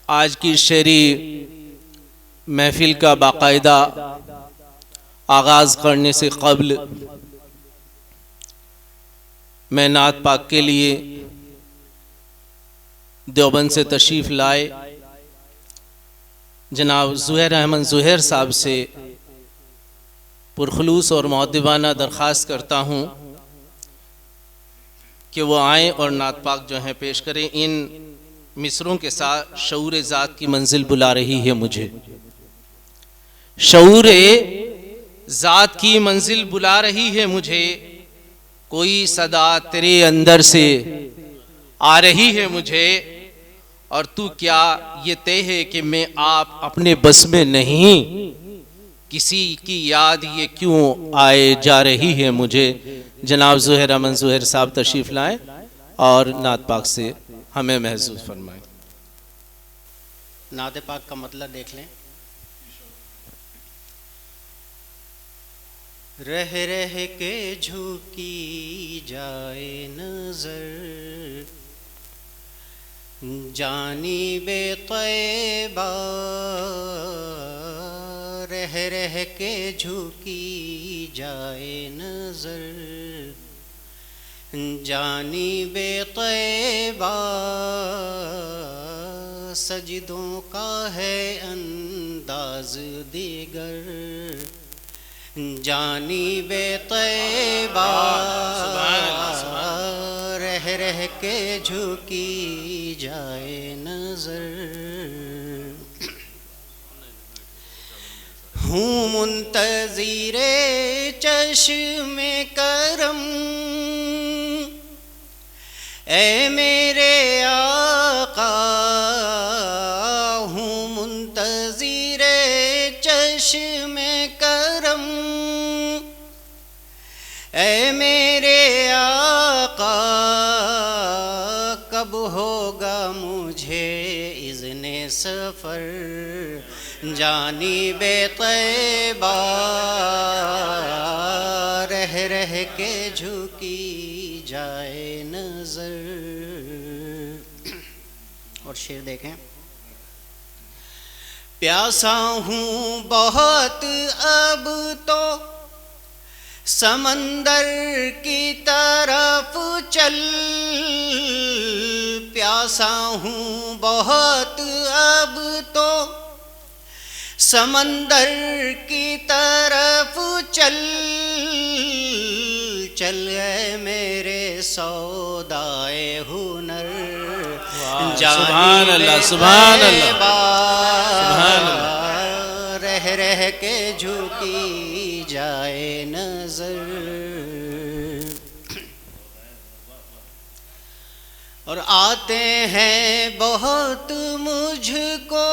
آج کی شعری محفل کا باقاعدہ آغاز کرنے سے قبل میں نعت پاک کے لیے دیوبند سے تشریف لائے جناب زہیر احمد زہیر صاحب سے پرخلوص اور مؤدبانہ درخواست کرتا ہوں کہ وہ آئیں اور نعت پاک جو ہیں پیش کریں۔ ان مصروں کے ساتھ شعور ذات کی منزل بلا رہی ہے مجھے، شعور ذات کی منزل بلا رہی ہے مجھے، کوئی صدا تیرے اندر سے آ رہی ہے مجھے، اور تو کیا یہ طے ہے کہ میں آپ اپنے بس میں نہیں، کسی کی یاد یہ کیوں آئے جا رہی ہے مجھے۔ جناب زہیر احمد زہیر صاحب تشریف لائیں اور نعت پاک سے ہمیں محظوظ فرمائیں۔ نعت پاک کا مطلب دیکھ لیں۔ رہ رہ کے جھکی جائے نظر جانب طیبہ، رہ رہ کے جھکی جائے نظر جانب طیبہ، سجدوں کا ہے انداز دیگر جانب طیبہ، رہ رہ کے جھکی جائے نظر۔ ہوں منتظر چشم کرم اے میرے آقا، ہوں منتظر چشم کرم اے میرے آقا، کب ہوگا مجھے اذن سفر جانب طیبہ، رہ رہ کے جھکی جائے نظر۔ اور شعر دیکھیں۔ پیاسا ہوں بہت اب تو سمندر کی طرف چل، پیاسا ہوں بہت اب تو سمندر کی طرف چل، چل اے میرے سودائے ہنر سبحان اللہ سبحان اللہ سبحان اللہ، رہ رہ کے جھکی جائے نظر۔ اور آتے ہیں بہت مجھ کو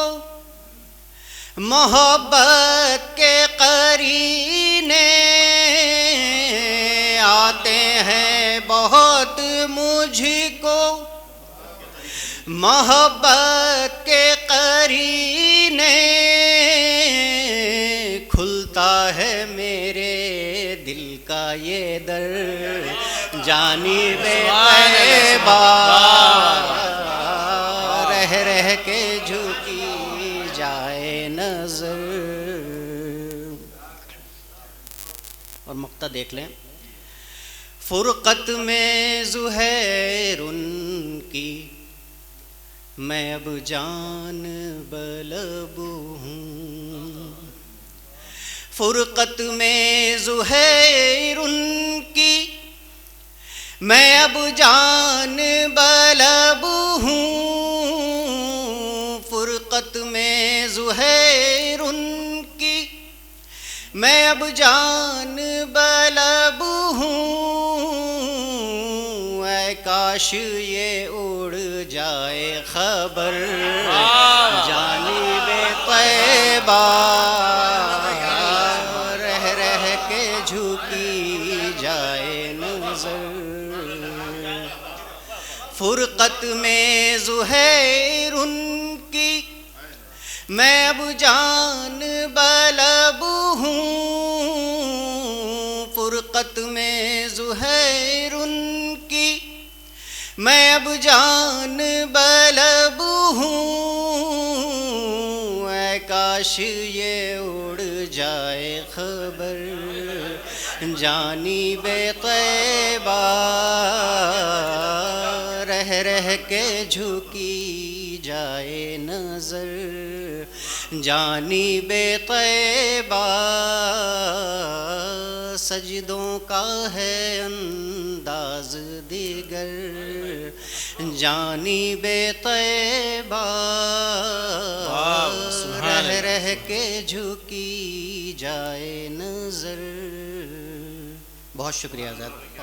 محبت کے قرینے، آتے ہیں بہت مجھ کو محبت کے قرینے، کھلتا ہے میرے دل کا یہ در جانب طیبہ، رہ رہ کے جھکی جائے نظر۔ اور مقطع دیکھ لیں۔ فرقت میں زہیر ان کی میں اب جان بلب ہوں، فرقت میں زہیر ان کی میں اب جان بلب ہوں، فرقت میں زہیر ان کی میں اب جان بلب ہوں، اے کاش یہ اڑ جائے خبر جانب طیبہ، رہ رہ کے جھکی جائے نظر۔ فرقت میں زہیر ان کی میں اب جان بلب ہوں، فرقت میں زہیر ان کی میں اب جان بلب ہوں، کاش یہ اڑ جائے خبر جانب طیبہ رہ رہ کے جھکی جائے نظر جانب طیبہ سجدوں کا ہے انداز دیگر جانب طیبہ رہ رہ کے جھکی جائے نظر. بہت شکریہ حضرت.